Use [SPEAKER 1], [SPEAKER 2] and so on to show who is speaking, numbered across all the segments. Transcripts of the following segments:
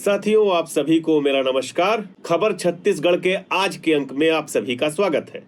[SPEAKER 1] साथियों, आप सभी को मेरा नमस्कार। खबर छत्तीसगढ़ के आज के अंक में आप सभी का स्वागत है।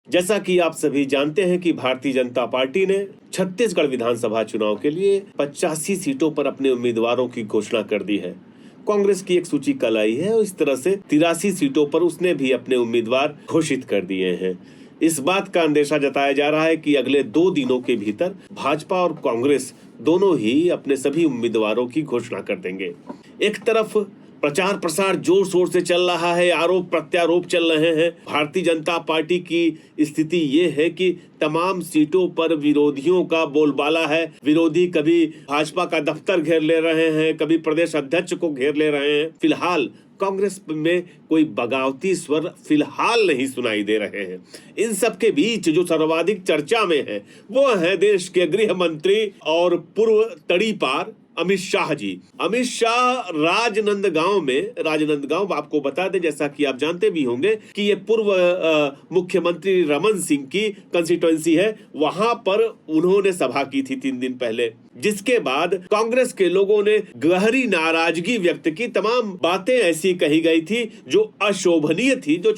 [SPEAKER 1] जैसा कि आप सभी जानते हैं कि भारतीय जनता पार्टी ने छत्तीसगढ़ विधानसभा चुनाव के लिए 85 सीटों पर अपने उम्मीदवारों की घोषणा कर दी है। कांग्रेस की एक सूची कल आई है और इस तरह से 83 सीटों पर उसने भी अपने उम्मीदवार घोषित कर दिए हैं। इस बात का अंदेशा जताया जा रहा है कि अगले 2 दिनों के भीतर भाजपा और कांग्रेस दोनों ही अपने सभी उम्मीदवारों की घोषणा कर देंगे। एक तरफ प्रचार प्रसार जोर शोर से चल रहा है, आरोप प्रत्यारोप चल रहे हैं। भारतीय जनता पार्टी की स्थिति ये है कि तमाम सीटों पर विरोधियों का बोलबाला है। विरोधी कभी भाजपा का दफ्तर घेर ले रहे हैं, कभी प्रदेश अध्यक्ष को घेर ले रहे हैं। फिलहाल कांग्रेस में कोई बगावती स्वर फिलहाल नहीं सुनाई दे रहे हैं। इन सब के बीच जो सर्वाधिक चर्चा में है वो है देश के गृह मंत्री और पूर्व तड़ीपार अमित शाह जी। अमित शाह राजनांदगांव आपको बता दें, जैसा कि आप जानते भी होंगे कि ये पूर्व मुख्यमंत्री रमन सिंह की कंस्टिट्यूएंसी है। वहां पर उन्होंने सभा की थी 3 दिन पहले, जिसके बाद कांग्रेस के लोगों ने गहरी नाराजगी व्यक्त की। तमाम बातें ऐसी कही गई थी जो अशोभनीय थी, जो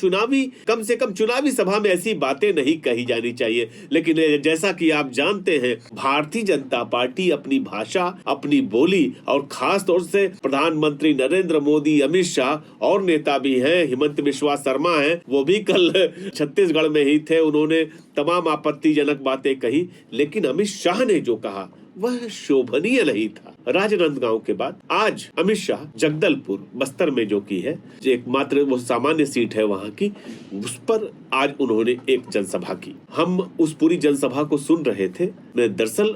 [SPEAKER 1] कम से कम चुनावी सभा में ऐसी बातें नहीं कही जानी चाहिए। लेकिन जैसा कि आप जानते हैं, भारतीय जनता पार्टी अपनी भाषा, अपनी बोली और खास तौर से प्रधानमंत्री नरेंद्र मोदी, अमित शाह और नेता भी हैं, हिमंत बिस्वा शर्मा हैं, वो भी कल छत्तीसगढ़ में ही थे। उन्होंने तमाम आपत्तिजनक बातें कही, लेकिन अमित शाह ने जो कहा वह शोभनीय नहीं था। राजनांदगांव के बाद आज अमित शाह जगदलपुर बस्तर में जो की है, एकमात्र वो सामान्य सीट है वहां की, उस पर आज उन्होंने एक जनसभा की। हम उस पूरी जनसभा को सुन रहे थे। दरअसल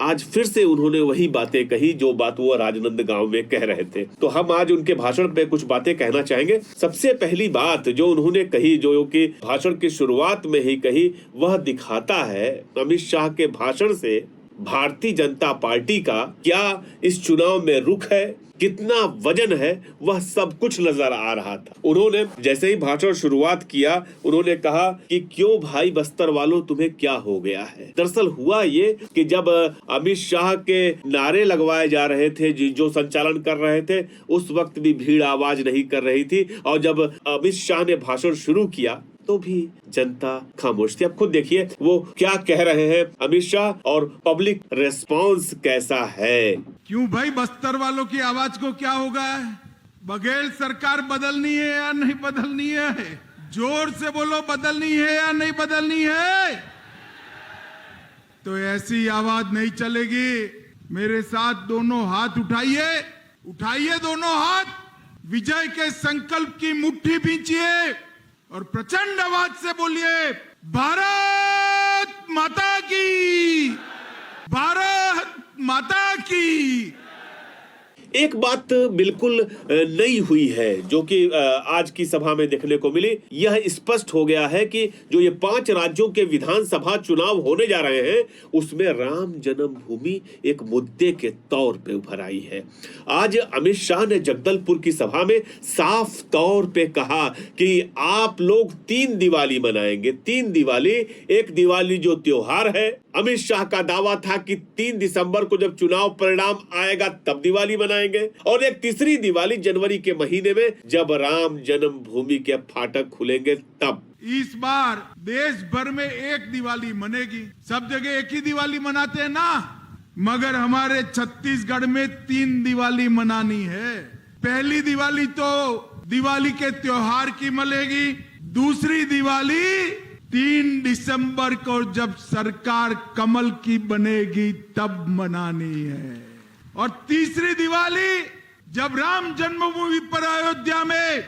[SPEAKER 1] आज फिर से उन्होंने वही बातें कही जो बात वो राजनांदगांव में कह रहे थे। तो हम आज उनके भाषण पे कुछ बातें कहना चाहेंगे। सबसे पहली बात जो उन्होंने कही, जो कि भाषण की शुरुआत में ही कही, वह दिखाता है अमित शाह के भाषण से भारतीय जनता पार्टी का क्या इस चुनाव में रुख है, कितना वजन है, वह सब कुछ नजर आ रहा था। उन्होंने जैसे ही भाषण शुरुआत किया, उन्होंने कहा कि क्यों भाई बस्तर वालों तुम्हें क्या हो गया है। दरअसल हुआ ये कि जब अमित शाह के नारे लगवाए जा रहे थे, जो संचालन कर रहे थे, उस वक्त भी भीड़ आवाज नहीं कर रही थी, और जब अमित शाह ने भाषण शुरू किया तो भी जनता खामोश थी। अब खुद देखिए वो क्या कह रहे हैं अमित शाह, और पब्लिक रेस्पॉन्स कैसा है।
[SPEAKER 2] क्यों भाई बस्तर वालों की आवाज को क्या होगा? बघेल सरकार बदलनी है या नहीं बदलनी है? जोर से बोलो, बदलनी है या नहीं बदलनी है? तो ऐसी आवाज नहीं चलेगी। मेरे साथ दोनों हाथ उठाइए, उठाइए दोनों हाथ, विजय के संकल्प की मुट्ठी भींचिए और प्रचंड आवाज से बोलिए, भारत माता की, भारत माता की।
[SPEAKER 1] एक बात बिल्कुल नई हुई है जो कि आज की सभा में देखने को मिली। यह स्पष्ट हो गया है कि जो ये 5 राज्यों के विधानसभा चुनाव होने जा रहे हैं, उसमें राम जन्मभूमि एक मुद्दे के तौर पे उभर आई है। आज अमित शाह ने जगदलपुर की सभा में साफ तौर पे कहा कि आप लोग 3 दिवाली मनाएंगे। 3 दिवाली, एक दिवाली जो त्योहार है, अमित शाह का दावा था कि 3 दिसंबर को जब चुनाव परिणाम आएगा तब दिवाली मनाएंगे, और एक तीसरी दिवाली जनवरी के महीने में जब राम जन्मभूमि के फाटक खुलेंगे तब।
[SPEAKER 2] इस बार देश भर में एक दिवाली मनेगी। सब जगह एक ही दिवाली मनाते हैं ना, मगर हमारे छत्तीसगढ़ में 3 दिवाली मनानी है। पहली दिवाली तो दिवाली के त्योहार की मनेगी, दूसरी दिवाली 3 दिसंबर को जब सरकार कमल की बनेगी तब मनानी है, और तीसरी दिवाली जब राम जन्मभूमि पर अयोध्या में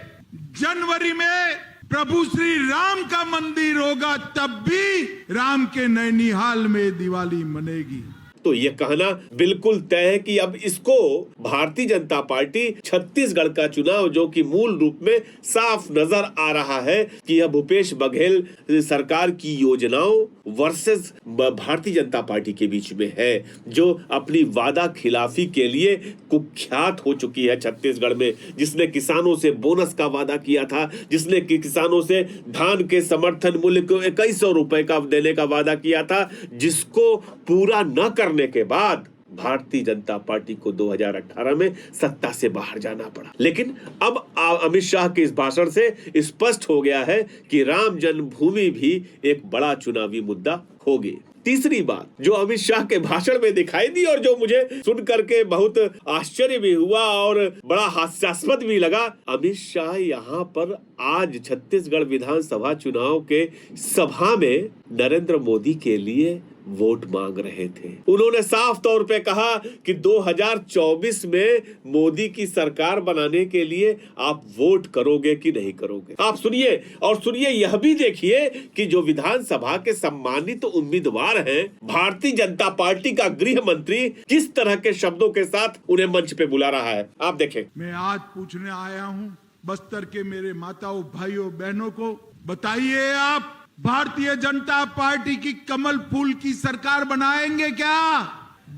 [SPEAKER 2] जनवरी में प्रभु श्री राम का मंदिर होगा, तब भी राम के नैनीहाल में दिवाली मनेगी।
[SPEAKER 1] तो यह कहना बिल्कुल तय है कि अब इसको भारतीय जनता पार्टी छत्तीसगढ़ का चुनाव, जो कि मूल रूप में साफ नजर आ रहा है कि यह भूपेश बघेल सरकार की योजनाओं वर्सेस भारतीय जनता पार्टी के बीच में है, जो अपनी वादा खिलाफी के लिए कुख्यात हो चुकी है छत्तीसगढ़ में, जिसने किसानों से बोनस का वादा किया था, जिसने किसानों से धान के समर्थन मूल्य को 2100 रुपए का देने का वादा किया था, जिसको पूरा न करने के बाद भारतीय जनता पार्टी को 2018 में सत्ता से बाहर जाना पड़ा। लेकिन अब अमित शाह के इस भाषण से स्पष्ट हो गया है कि राम जन्मभूमि भी एक बड़ा चुनावी मुद्दा होगी। तीसरी बात जो अमित शाह के भाषण में दिखाई दी और जो मुझे सुन करके बहुत आश्चर्य भी हुआ और बड़ा हास्यास्पद भी लगा, अमित शाह यहाँ पर आज छत्तीसगढ़ विधानसभा चुनाव के सभा में नरेंद्र मोदी के लिए वोट मांग रहे थे। उन्होंने साफ तौर पे कहा कि 2024 में मोदी की सरकार बनाने के लिए आप वोट करोगे कि नहीं करोगे। आप सुनिए और सुनिए यह भी देखिए कि जो विधानसभा के सम्मानित उम्मीदवार हैं, भारतीय जनता पार्टी का गृह मंत्री किस तरह के शब्दों के साथ उन्हें मंच पे बुला रहा है। आप देखें।
[SPEAKER 2] मैं आज पूछने आया हूँ बस्तर के मेरे माताओं भाइयों बहनों को, बताइए आप भारतीय जनता पार्टी की कमल फूल की सरकार बनाएंगे क्या?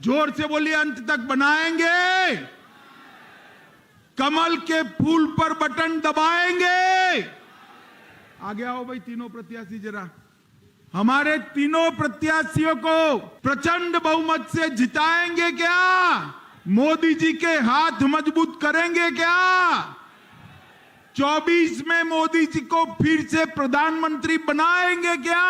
[SPEAKER 2] जोर से बोलिए, अंत तक बनाएंगे? कमल के फूल पर बटन दबाएंगे? आगे आओ भाई तीनों प्रत्याशी जरा। हमारे तीनों प्रत्याशियों को प्रचंड बहुमत से जिताएंगे क्या? मोदी जी के हाथ मजबूत करेंगे क्या? 24 में मोदी जी को फिर से प्रधानमंत्री बनाएंगे क्या?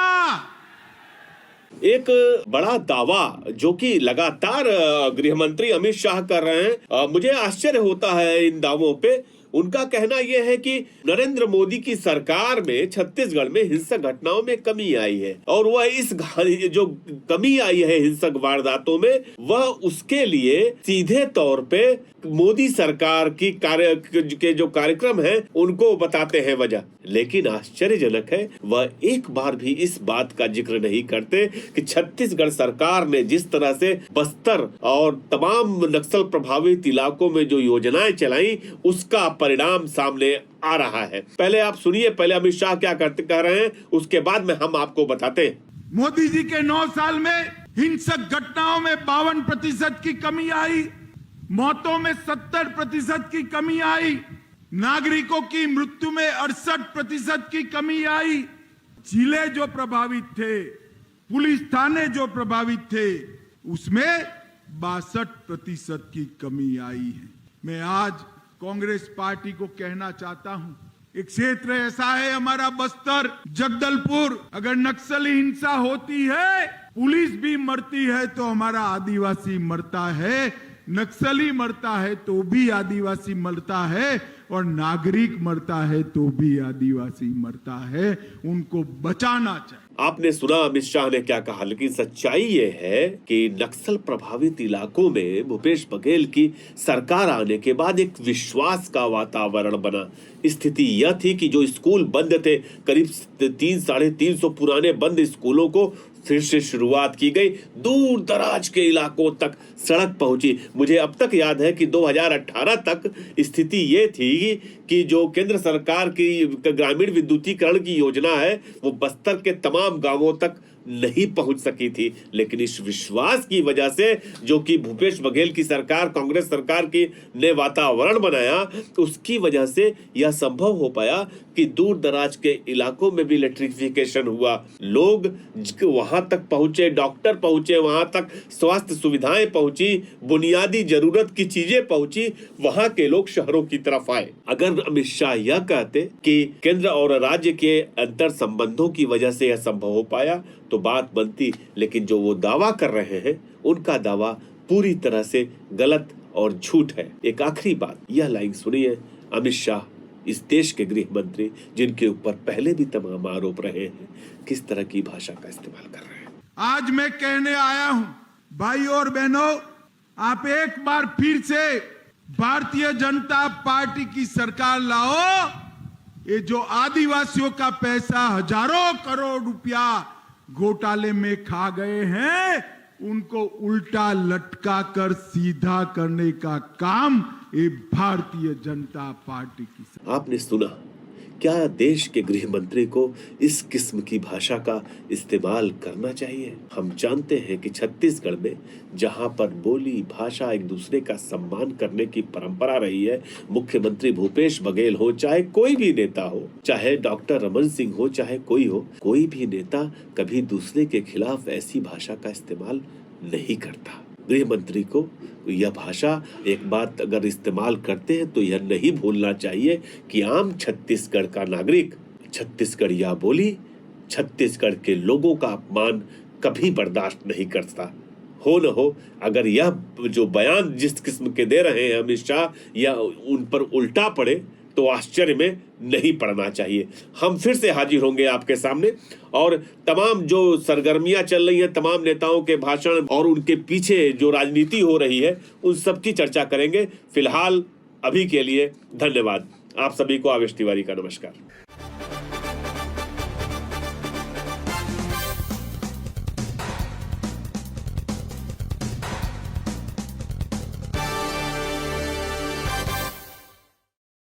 [SPEAKER 2] एक
[SPEAKER 1] बड़ा दावा जो कि लगातार गृह मंत्री अमित शाह कर रहे हैं। मुझे आश्चर्य होता है इन दावों पे। उनका कहना यह है कि नरेंद्र मोदी की सरकार में छत्तीसगढ़ में हिंसक घटनाओं में कमी आई है और वह इस जो कमी आई है हिंसक वारदातों में, वह उसके लिए सीधे तौर पे मोदी सरकार की के जो कार्यक्रम है उनको बताते हैं वजह। लेकिन आश्चर्यजनक है वह एक बार भी इस बात का जिक्र नहीं करते कि छत्तीसगढ़ सरकार ने जिस तरह से बस्तर और तमाम नक्सल प्रभावित इलाकों में जो योजनाएं चलाई उसका परिणाम सामने आ रहा है। पहले आप सुनिए, पहले अमित शाह क्या कह रहे हैं, उसके बाद में हम आपको बताते हैं।
[SPEAKER 2] मोदी जी के 9 साल में हिंसक घटनाओं में 52% की कमी आई, मौतों में 70% की कमी आई, नागरिकों की मृत्यु में 68% की कमी आई, जिले जो प्रभावित थे, पुलिस थाने जो प्रभावित थे, उसमें 62% की कमी आई है। मैं आज कांग्रेस पार्टी को कहना चाहता हूं, एक क्षेत्र ऐसा है हमारा बस्तर जगदलपुर, अगर नक्सली हिंसा होती है, पुलिस भी मरती है तो हमारा आदिवासी मरता है, नक्सली मरता है तो भी आदिवासी मरता है, और नागरिक मरता है तो भी आदिवासी मरता है। उनको बचाना चाहिए।
[SPEAKER 1] आपने सुना अमित शाह ने क्या कहा, लेकिन सच्चाई ये है कि नक्सल प्रभावित इलाकों में भूपेश बघेल की सरकार आने के बाद एक विश्वास का वातावरण बना। स्थिति यह थी कि जो स्कूल बंद थे, करीब 300-350 पुराने बंद स्कूलों को फिर से शुरुआत की गई, दूर दराज के इलाकों तक सड़क पहुंची। मुझे अब तक याद है कि 2018 तक स्थिति ये थी कि जो केंद्र सरकार की ग्रामीण विद्युतीकरण की योजना है वो बस्तर के तमाम गांवों तक नहीं पहुंच सकी थी। लेकिन इस विश्वास की वजह से जो कि भूपेश बघेल की सरकार, कांग्रेस सरकार की ने वातावरण बनाया, उसकी वजह से यह संभव हो पाया कि दूर दराज के इलाकों में भी इलेक्ट्रिफिकेशन हुआ, लोग वहां तक पहुंचे, डॉक्टर पहुंचे, वहां तक स्वास्थ्य सुविधाएं पहुंची, बुनियादी जरूरत की चीजें पहुंची, वहां के लोग शहरों की तरफ आए। अगर अमित शाह यह कहते कि केंद्र और राज्य के अंतर संबंधों की वजह से यह संभव हो पाया तो बात बनती, लेकिन जो वो दावा कर रहे हैं उनका दावा पूरी तरह से गलत और झूठ है। एक आखिरी बात, यह लाइन सुनिए, अमित शाह इस देश के गृह मंत्री जिनके ऊपर पहले भी तमाम आरोप रहे हैं, किस तरह की भाषा का इस्तेमाल कर रहे हैं।
[SPEAKER 2] आज मैं कहने आया हूं, भाइयों और बहनों, आप एक बार फिर से भारतीय जनता पार्टी की सरकार लाओ। ये जो आदिवासियों का पैसा हजारों करोड़ रुपया घोटाले में खा गए हैं, उनको उल्टा लटका कर सीधा करने का काम ये भारतीय जनता पार्टी की।
[SPEAKER 1] आपने सुना, क्या देश के गृह मंत्री को इस किस्म की भाषा का इस्तेमाल करना चाहिए? हम जानते हैं कि छत्तीसगढ़ में जहां पर बोली भाषा एक दूसरे का सम्मान करने की परंपरा रही है, मुख्यमंत्री भूपेश बघेल हो, चाहे कोई भी नेता हो, चाहे डॉक्टर रमन सिंह हो, चाहे कोई हो, कोई भी नेता कभी दूसरे के खिलाफ ऐसी भाषा का इस्तेमाल नहीं करता। गृह मंत्री को यह भाषा एक बात अगर इस्तेमाल करते हैं तो यह नहीं भूलना चाहिए कि आम छत्तीसगढ़ का नागरिक छत्तीसगढ़िया बोली, छत्तीसगढ़ के लोगों का अपमान कभी बर्दाश्त नहीं करता। हो न हो, अगर यह जो बयान जिस किस्म के दे रहे हैं अमित शाह, या उन पर उल्टा पड़े तो आश्चर्य में नहीं पड़ना चाहिए। हम फिर से हाजिर होंगे आपके सामने और तमाम जो सरगर्मियां चल रही हैं, तमाम नेताओं के भाषण और उनके पीछे जो राजनीति हो रही है, उन सब की चर्चा करेंगे। फिलहाल अभी के लिए धन्यवाद। आप सभी को आवेश तिवारी का नमस्कार।